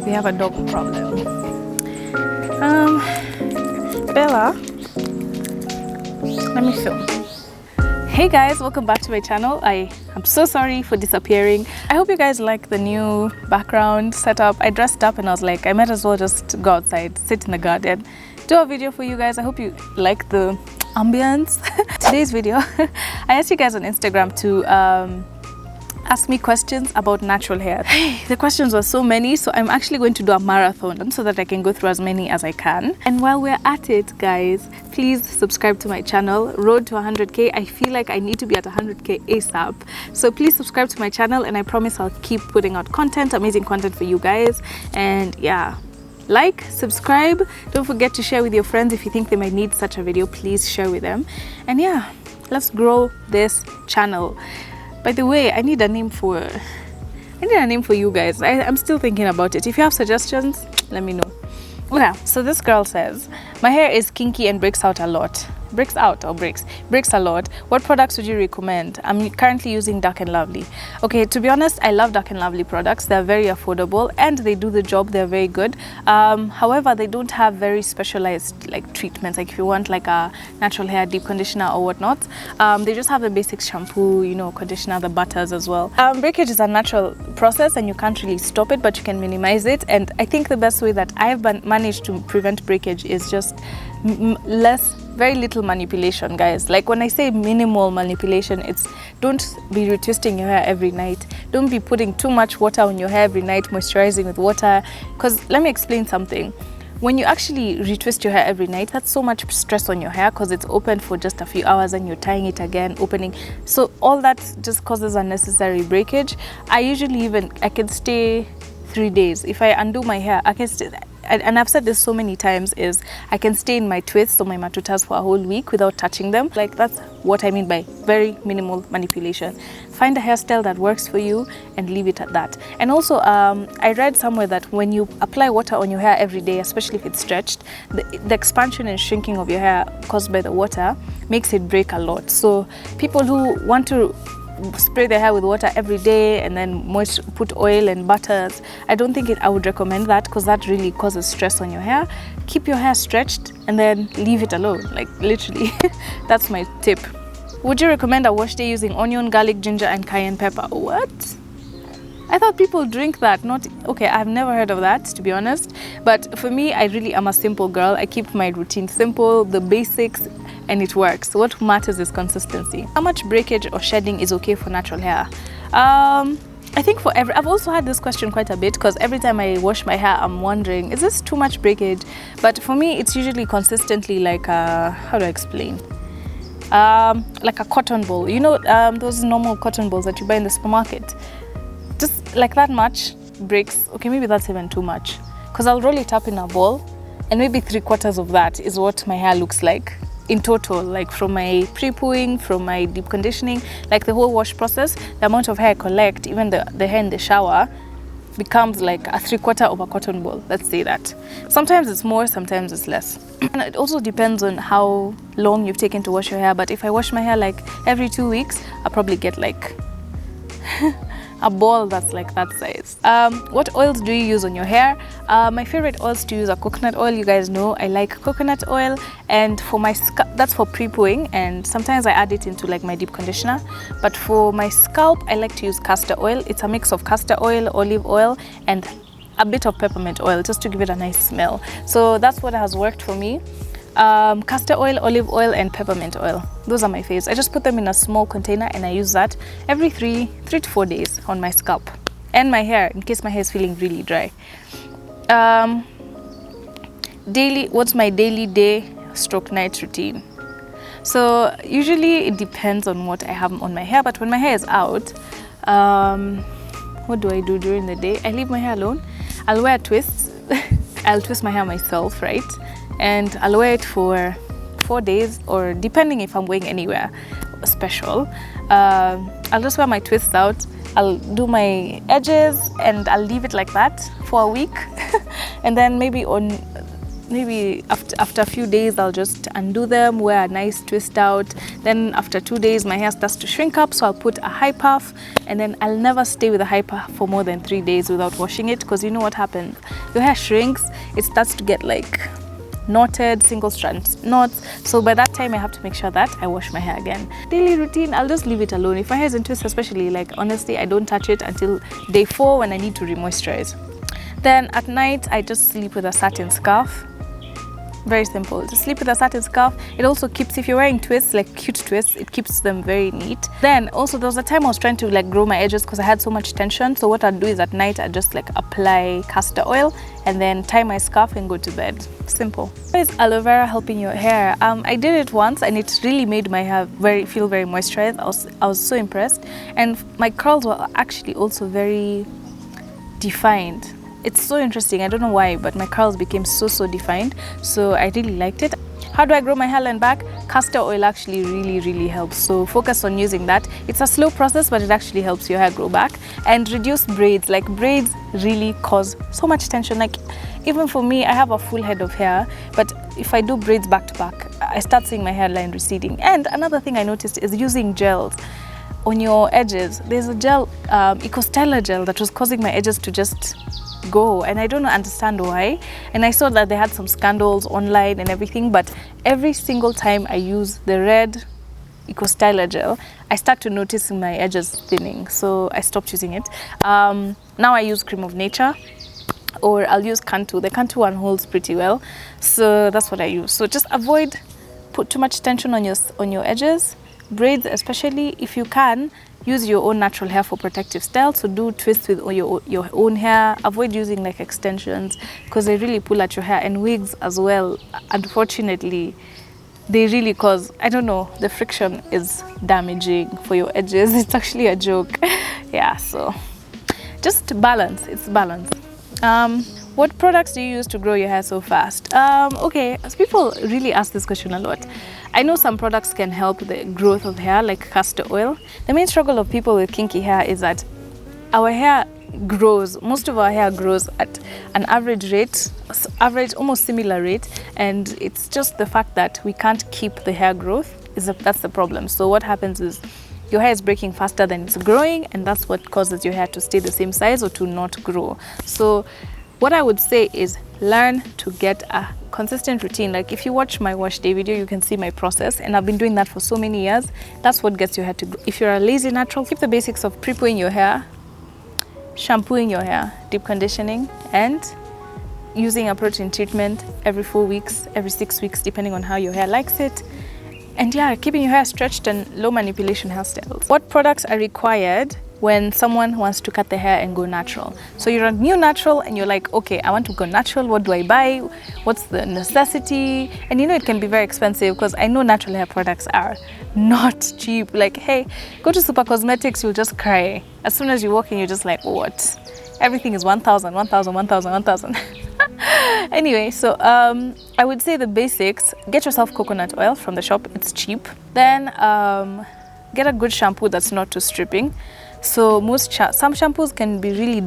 we have a dog problem. Bella, let me film. Hey guys, welcome back to my channel. I am so sorry for disappearing. I hope you guys like the new background setup. I dressed up and I was like, I might as well just go outside, sit in the garden, do a video for you guys. I hope you like the ambience. Today's video, I asked you guys on Instagram to ask me questions about natural hair. The questions were so many, so I'm actually going to do a marathon so that I can go through as many as I can. And while we're at it, guys, please subscribe to my channel. Road to 100k. I feel like I need to be at 100k ASAP. So please subscribe to my channel, and I promise I'll keep putting out content, amazing content for you guys. And yeah, like, subscribe. Don't forget to share with your friends if you think they might need such a video. Please share with them. And yeah, let's grow this channel. By the way, I need a name for you guys. I'm still thinking about it. If you have suggestions, let me know. Okay, so this girl says, my hair is kinky and breaks out a lot. Breaks out or breaks? Breaks a lot. What products would you recommend? I'm currently using Dark and Lovely. Okay, to be honest, I love Dark and Lovely products. They're very affordable and they do the job. They're very good. However, they don't have very specialized like treatments. Like if you want like a natural hair deep conditioner or whatnot, they just have the basic shampoo, you know, conditioner, the butters as well. Breakage is a natural process and you can't really stop it, but you can minimize it. And I think the best way that I've managed to prevent breakage is just very little manipulation, guys. Like when I say minimal manipulation, it's don't be retwisting your hair every night. Don't be putting too much water on your hair every night, moisturizing with water. Because let me explain something. When you actually retwist your hair every night, that's so much stress on your hair because it's open for just a few hours and you're tying it again, opening. So all that just causes unnecessary breakage. I can stay 3 days. If I undo my hair, I can stay. And I've said this so many times, is I can stay in my twists or my matutas for a whole week without touching them. Like that's what I mean by very minimal manipulation. Find a hairstyle that works for you and leave it at that. And also I read somewhere that when you apply water on your hair every day, especially if it's stretched, the expansion and shrinking of your hair caused by the water makes it break a lot. So people who want to spray their hair with water every day and then put oil and butters, I don't think I would recommend that because that really causes stress on your hair. Keep your hair stretched and then leave it alone, like literally. That's my tip. Would you recommend a wash day using onion, garlic, ginger and cayenne pepper? What? I thought people drink that. Not okay, I've never heard of that, to be honest. But for me, I really am a simple girl. I keep my routine simple, the basics, and it works. So what matters is consistency. How much breakage or shedding is okay for natural hair? I think I've also had this question quite a bit because every time I wash my hair, I'm wondering, is this too much breakage? But for me, it's usually consistently like how do I explain? Like a cotton ball. You know, those normal cotton balls that you buy in the supermarket. Just like that much breaks. Okay, maybe that's even too much because I'll roll it up in a ball and maybe 3/4 of that is what my hair looks like in total, like from my pre-pooing, from my deep conditioning, like the whole wash process, the amount of hair I collect, even the hair in the shower becomes like a 3/4 of a cotton ball, let's say that. Sometimes it's more, sometimes it's less. And it also depends on how long you've taken to wash your hair, but if I wash my hair like every 2 weeks, I'll probably get like a ball that's like that size. What oils do you use on your hair? My favorite oils to use are coconut oil. You guys know I like coconut oil, and for my scalp, that's for pre-pooing, and sometimes I add it into like my deep conditioner. But for my scalp, I like to use castor oil. It's a mix of castor oil, olive oil, and a bit of peppermint oil just to give it a nice smell. So that's what has worked for me. Castor oil, olive oil and peppermint oil, those are my faves. I just put them in a small container and I use that every 3 to 4 days on my scalp and my hair in case my hair is feeling really dry. What's my daily day/night routine? So usually it depends on what I have on my hair, but when my hair is out, what do I do during the day? I leave my hair alone. I'll wear twists. I'll twist my hair myself, right? And I'll wear it for 4 days, or depending if I'm going anywhere special. I'll just wear my twists out. I'll do my edges and I'll leave it like that for a week. And then maybe on maybe after a few days I'll just undo them, wear a nice twist out. Then after 2 days my hair starts to shrink up, so I'll put a high puff, and then I'll never stay with a high puff for more than 3 days without washing it, because you know what happens, your hair shrinks, it starts to get like knotted, single strand knots. So by that time I have to make sure that I wash my hair again. Daily routine, I'll just leave it alone. If my hair is in twists especially, like honestly I don't touch it until day 4 when I need to re-moisturize. Then at night I just sleep with a satin scarf. Very simple, just sleep with a satin scarf. It also keeps, if you're wearing twists, like cute twists, it keeps them very neat. Then also there was a time I was trying to like grow my edges because I had so much tension. So what I'd do is at night I'd just like apply castor oil and then tie my scarf and go to bed. Simple. Is aloe vera helping your hair? I did it once and it really made my hair feel very moisturized. I was so impressed, and my curls were actually also very defined. It's so interesting, I don't know why, but my curls became so defined, so I really liked it. How do I grow my hairline back? Castor oil actually really helps, so focus on using that. It's a slow process, but it actually helps your hair grow back. And reduce braids. Like braids really cause so much tension. Like even for me, I have a full head of hair, but if I do braids back to back, I start seeing my hairline receding. And another thing I noticed is using gels on your edges. There's a gel, Eco-Styler gel, that was causing my edges to just go, and I don't understand why. And I saw that they had some scandals online and everything, but every single time I use the red Eco-Styler gel, I start to notice my edges thinning, so I stopped using it. Now I use Cream of Nature, or I'll use Cantu. The Cantu one holds pretty well, so that's what I use. So just put too much tension on your edges. Braids especially, if you can, use your own natural hair for protective style. So do twists with your own hair. Avoid using like extensions because they really pull at your hair, and wigs as well. Unfortunately, they really cause, I don't know, the friction is damaging for your edges. It's actually a joke. Yeah, so just balance. It's balance. What products do you use to grow your hair so fast? Okay, so people really ask this question a lot. I know some products can help the growth of hair, like castor oil. The main struggle of people with kinky hair is that our hair grows, most of our hair grows at an average rate, almost similar rate, and it's just the fact that we can't keep the hair growth, that's the problem. So what happens is your hair is breaking faster than it's growing, and that's what causes your hair to stay the same size or to not grow. So what I would say is learn to get a consistent routine. Like if you watch my wash day video, you can see my process, and I've been doing that for so many years. That's what gets your hair to grow. If you're a lazy natural, keep the basics of pre-pooing your hair, shampooing your hair, deep conditioning, and using a protein treatment every 4 weeks, every 6 weeks, depending on how your hair likes it. And yeah, keeping your hair stretched and low manipulation hairstyles. What products are required when someone wants to cut their hair and go natural? So you're a new natural and you're like, okay, I want to go natural. What do I buy? What's the necessity? And you know, it can be very expensive because I know natural hair products are not cheap. Like, hey, go to Super Cosmetics, you'll just cry. As soon as you walk in, you're just like, what? Everything is 1,000, 1,000, 1,000, 1,000. Anyway, so I would say the basics: get yourself coconut oil from the shop, it's cheap. Then get a good shampoo that's not too stripping. So some shampoos can be really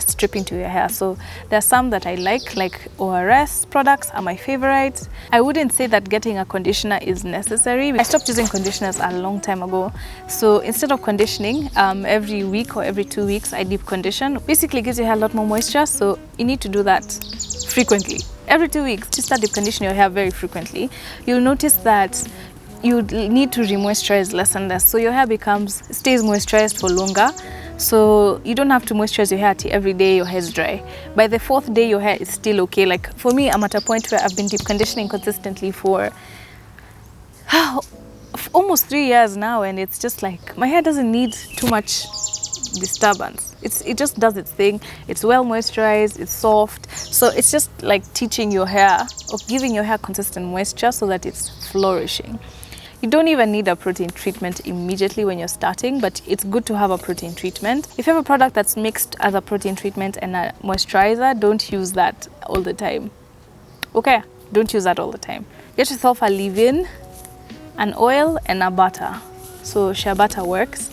stripping to your hair. So there's some that I like ORS products are my favorites. I wouldn't say that getting a conditioner is necessary. I stopped using conditioners a long time ago. So instead of conditioning every week or every 2 weeks, I deep condition. Basically gives your hair a lot more moisture, so you need to do that frequently. Every 2 weeks, just start deep conditioning your hair very frequently. You'll notice that you need to re-moisturize less and less, so your hair stays moisturized for longer. So you don't have to moisturize your hair till every day your hair is dry. By the 4th day, your hair is still okay. Like for me, I'm at a point where I've been deep conditioning consistently for almost 3 years now, and it's just like my hair doesn't need too much disturbance. It just does its thing. It's well moisturized, it's soft. So it's just like teaching your hair or giving your hair consistent moisture so that it's flourishing. You don't even need a protein treatment immediately when you're starting, but it's good to have a protein treatment. If you have a product that's mixed as a protein treatment and a moisturizer, don't use that all the time. Okay, don't use that all the time. Get yourself a leave-in, an oil, and a butter. So shea butter works.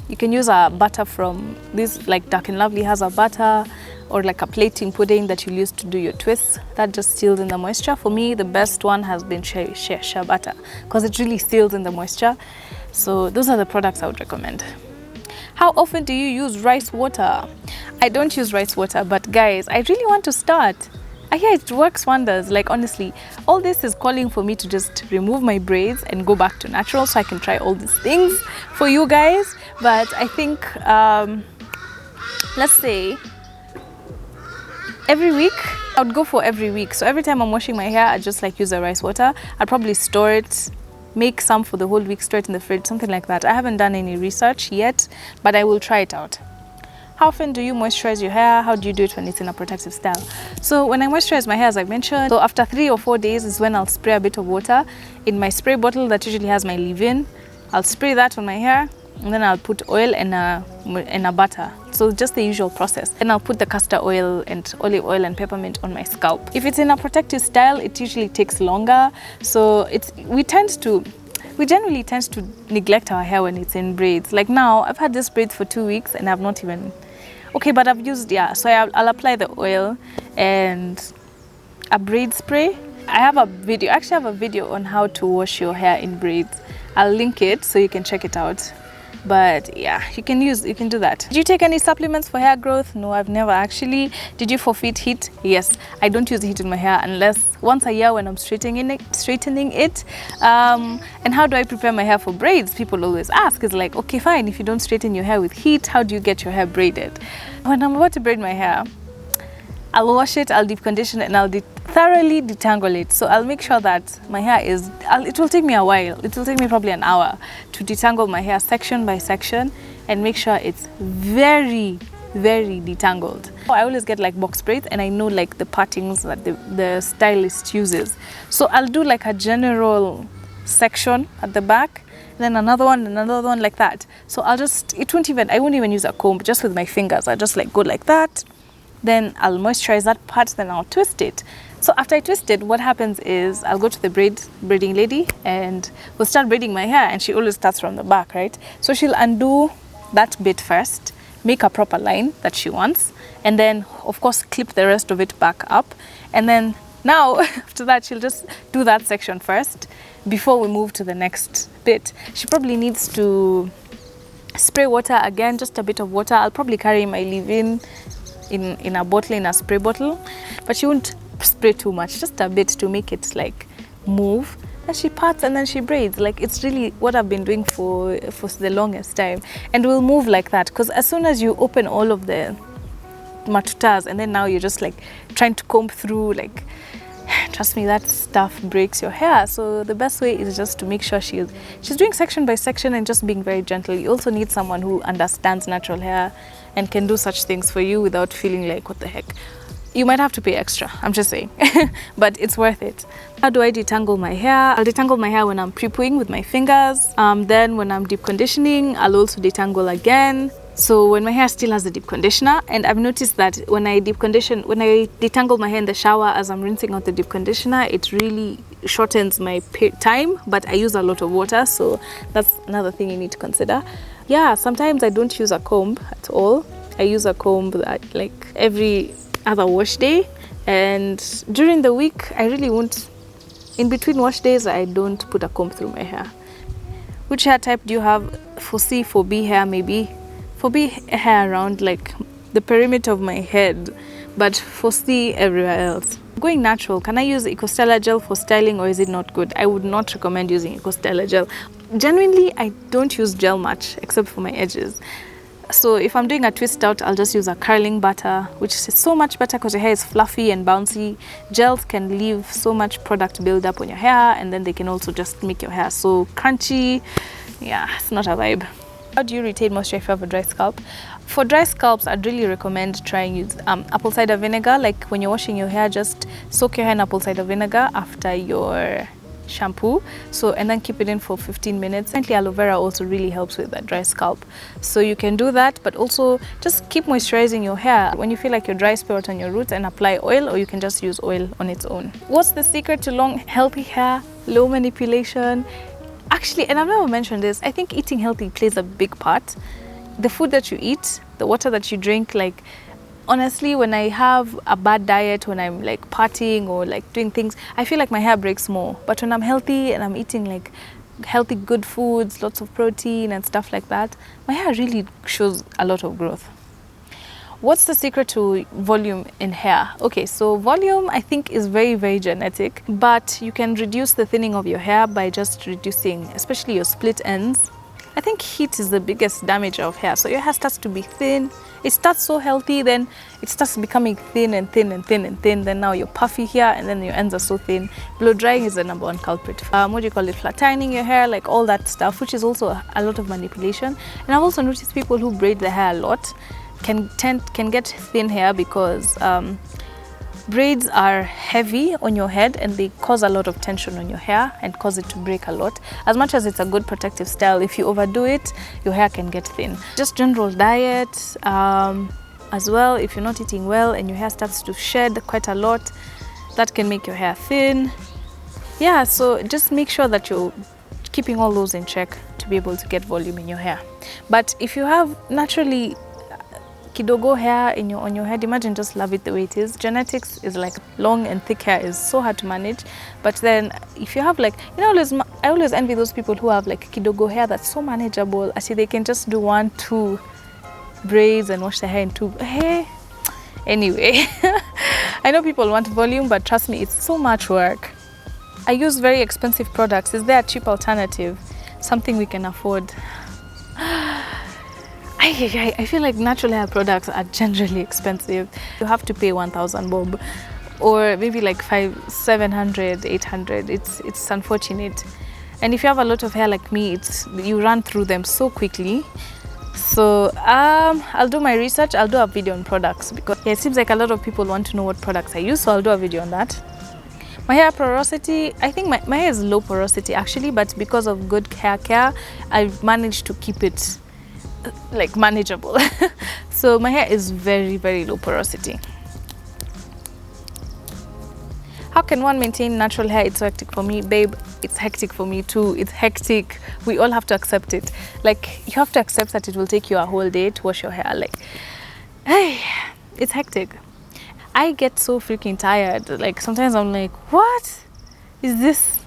You can use a butter from this, like Dark and Lovely has a butter, or like a plating pudding that you'll use to do your twists. That just seals in the moisture. For me, the best one has been shea butter because it really seals in the moisture. So those are the products I would recommend. How often do you use rice water? I don't use rice water, but guys, I really want to start. I hear it works wonders. Like honestly, all this is calling for me to just remove my braids and go back to natural so I can try all these things for you guys. But I think, let's say every week, I would go for every week. So every time I'm washing my hair, I just like use the rice water. I'd probably store it, make some for the whole week, store it in the fridge, something like that. I haven't done any research yet, but I will try it out. How often do you moisturize your hair? How do you do it when it's in a protective style? So when I moisturize my hair, as I mentioned, so after 3 or 4 days is when I'll spray a bit of water in my spray bottle that usually has my leave-in. I'll spray that on my hair, and then I'll put oil and a butter. So just the usual process. Then I'll put the castor oil and olive oil and peppermint on my scalp. If it's in a protective style, it usually takes longer. So we generally tend to neglect our hair when it's in braids. Like now, I've had this braid for 2 weeks and I've not even, okay, but I've used, yeah, so I'll apply the oil and a braid spray. I have a video, actually I have a video on how to wash your hair in braids. I'll link it so you can check it out. But yeah, you can do that. Did you take any supplements for hair growth? No, I've never actually. Did you forfeit heat? Yes, I don't use heat in my hair unless once a year when I'm straightening it. And how do I prepare my hair for braids? People always ask. It's like, okay, fine, if you don't straighten your hair with heat, how do you get your hair braided? When I'm about to braid my hair, I'll wash it, I'll deep condition it, and I'll thoroughly detangle it. So I'll make sure that my hair is, it will take me a while. It will take me probably an hour to detangle my hair section by section and make sure it's very, very detangled. I always get like box braids and I know like the partings that the stylist uses. So I'll do like a general section at the back, then another one like that. So I won't even use a comb, just with my fingers. I just like go like that. Then I'll moisturize that part, then I'll twist it. So after I twist it, what happens is I'll go to the braiding lady and we'll start braiding my hair, and she always starts from the back, right? So she'll undo that bit first, make a proper line that she wants, and then of course clip the rest of it back up. And then now after that, she'll just do that section first before we move to the next bit. She probably needs to spray water again, just a bit of water. I'll probably carry my leave-in in a bottle, in a spray bottle, but she won't spray too much, just a bit to make it like move. And she parts and then she braids. Like it's really what I've been doing for the longest time, and we'll move like that, because as soon as you open all of the matutas and then now you're just like trying to comb through, like trust me, that stuff breaks your hair. So the best way is just to make sure she's doing section by section and just being very gentle. You also need someone who understands natural hair and can do such things for you without feeling like, what the heck. You might have to pay extra, I'm just saying, but it's worth it. How do I detangle my hair? I'll detangle my hair when I'm pre-pooing with my fingers. Then when I'm deep conditioning, I'll also detangle again. So when my hair still has the deep conditioner, and I've noticed that when I detangle my hair in the shower as I'm rinsing out the deep conditioner, it really shortens my time, but I use a lot of water, so that's another thing you need to consider. Yeah, sometimes I don't use a comb at all. I use a comb like every other wash day, and during the week I really won't. In between wash days, I don't put a comb through my hair. Which hair type do you have? For C, for B hair maybe. For B hair around like the perimeter of my head, but for C everywhere else. Going natural, can I use Ecostella gel for styling, or is it not good? I would not recommend using Ecostella gel. Genuinely, I don't use gel much except for my edges. So if I'm doing a twist out, I'll just use a curling butter, which is so much better because your hair is fluffy and bouncy. Gels can leave so much product build up on your hair, and then they can also just make your hair so crunchy. Yeah, it's not a vibe. How do you retain moisture if you have a dry scalp? For dry scalps, I'd really recommend trying use apple cider vinegar. Like when you're washing your hair, just soak your hair in apple cider vinegar after your shampoo, and then keep it in for 15 minutes. Aloe vera also really helps with that dry scalp, so you can do that, but also just keep moisturizing your hair when you feel like you're dry. Spray out on your roots and apply oil, or you can just use oil on its own. What's the secret to long healthy hair? Low manipulation. Actually, and I've never mentioned this, I think eating healthy plays a big part. the food that you eat, the water that you drink. Like, honestly, when I have a bad diet, when I'm like partying or like doing things, I feel like my hair breaks more. But when I'm healthy and I'm eating like healthy, good foods, lots of protein and stuff like that, my hair really shows a lot of growth. What's the secret to volume in hair? Okay, so volume I think is very, very genetic, but you can reduce the thinning of your hair by just reducing, especially your split ends. I think heat is the biggest damager of hair. So your hair starts to be thin. It starts so healthy, then it starts becoming thin and thin and thin and thin. Then now you're puffy here, and then your ends are so thin. Blow drying is the number 1 culprit. What do you call it? Flat ironing your hair, like all that stuff, which is also a lot of manipulation. And I've also noticed people who braid their hair a lot can get thin hair because braids are heavy on your head and they cause a lot of tension on your hair and cause it to break a lot. As much as it's a good protective style, if you overdo it, your hair can get thin. Just general diet as well. If you're not eating well and your hair starts to shed quite a lot, that can make your hair thin. Yeah, so just make sure that you're keeping all those in check to be able to get volume in your hair. But if you have naturally kidogo hair on your head, imagine just love it the way it is. Genetics is like long and thick hair is so hard to manage. But then if you have like, I always envy those people who have like kidogo hair that's so manageable. I see they can just do 1-2 braids and wash their hair in 2. Hey, anyway, I know people want volume, but trust me, it's so much work. I use very expensive products. Is there a cheap alternative? Something we can afford? I feel like natural hair products are generally expensive. You have to pay 1,000 bob or maybe like 500, 700, 800. It's unfortunate. And if you have a lot of hair like me, you run through them so quickly. So I'll do my research. I'll do a video on products because it seems like a lot of people want to know what products I use. So I'll do a video on that. My hair porosity, I think my hair is low porosity actually, but because of good hair care, I've managed to keep it like manageable. So my hair is very, very low porosity. How can one maintain natural hair? It's so hectic for me. Babe, it's hectic for me too. It's hectic. We all have to accept it. Like, you have to accept that it will take you a whole day to wash your hair. Like, hey, it's hectic. I get so freaking tired. Like, sometimes I'm like, what is this?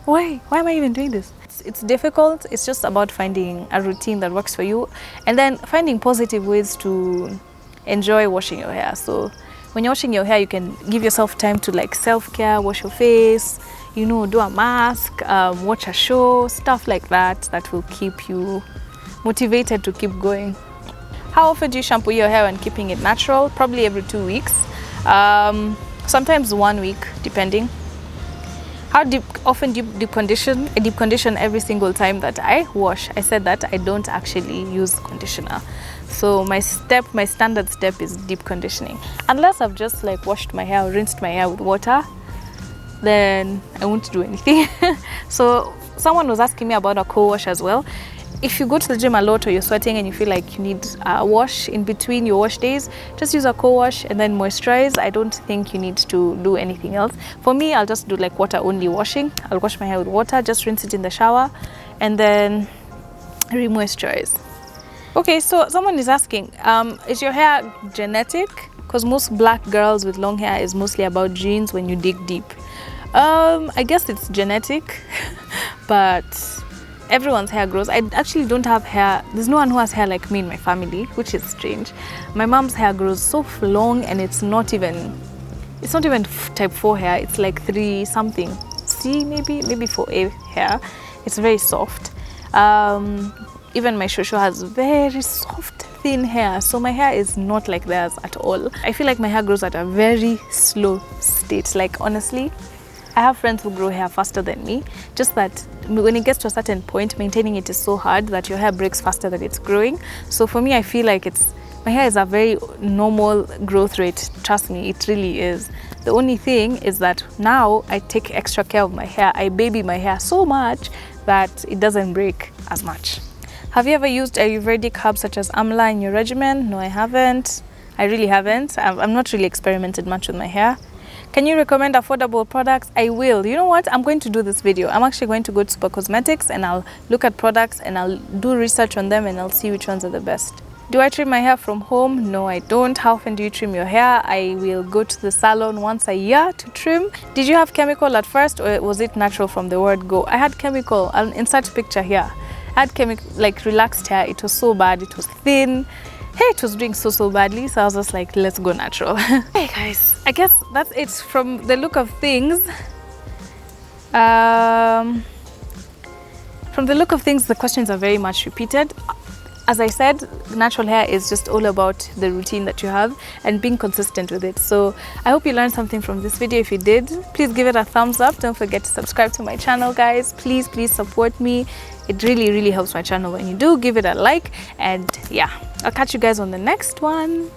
Why am I even doing this? It's difficult. It's just about finding a routine that works for you and then finding positive ways to enjoy washing your hair. So when you're washing your hair, you can give yourself time to like self-care, wash your face, do a mask, watch a show, stuff like that will keep you motivated to keep going. How often do you shampoo your hair when keeping it natural? Probably every 2 weeks, sometimes 1 week, depending. How often do you deep condition? I deep condition every single time that I wash. I said that I don't actually use conditioner. So my standard step is deep conditioning. Unless I've just like washed my hair or rinsed my hair with water, then I won't do anything. So someone was asking me about a co-wash as well. If you go to the gym a lot or you're sweating and you feel like you need a wash in between your wash days, just use a co-wash and then moisturize. I don't think you need to do anything else. For me, I'll just do like water only washing. I'll wash my hair with water, just rinse it in the shower and then re-moisturize. Okay, so someone is asking, is your hair genetic? Because most black girls with long hair is mostly about genes when you dig deep. I guess it's genetic, but everyone's hair grows. I actually don't have hair. There's no one who has hair like me in my family, which is strange. My mom's hair grows so long and it's not even type 4 hair. It's like 3 something. C maybe 4A hair. It's very soft. Even my shosho has very soft, thin hair. So my hair is not like theirs at all. I feel like my hair grows at a very slow state. Like honestly, I have friends who grow hair faster than me, just that when it gets to a certain point, maintaining it is so hard that your hair breaks faster than it's growing. So for me, I feel like my hair is a very normal growth rate. Trust me, it really is. The only thing is that now I take extra care of my hair. I baby my hair so much that it doesn't break as much. Have you ever used Ayurvedic herbs such as amla in your regimen? No, I haven't. I really haven't. I'm not really experimented much with my hair. Can you recommend affordable products? I will. You know what? I'm going to do this video. I'm actually going to go to Super Cosmetics and I'll look at products and I'll do research on them and I'll see which ones are the best. Do I trim my hair from home? No, I don't. How often do you trim your hair? I will go to the salon once a year to trim. Did you have chemical at first or was it natural from the word go? I had chemical. I'll insert picture here. I had chemical, like relaxed hair. It was so bad. It was thin. Hey, it was doing so badly. So I was just like, let's go natural. Hey guys, I guess that's it from the look of things. From the look of things, the questions are very much repeated. As I said, natural hair is just all about the routine that you have and being consistent with it. So I hope you learned something from this video. If you did, please give it a thumbs up. Don't forget to subscribe to my channel, guys. Please support me. It really helps my channel when you do. Give it a like. And yeah, I'll catch you guys on the next one.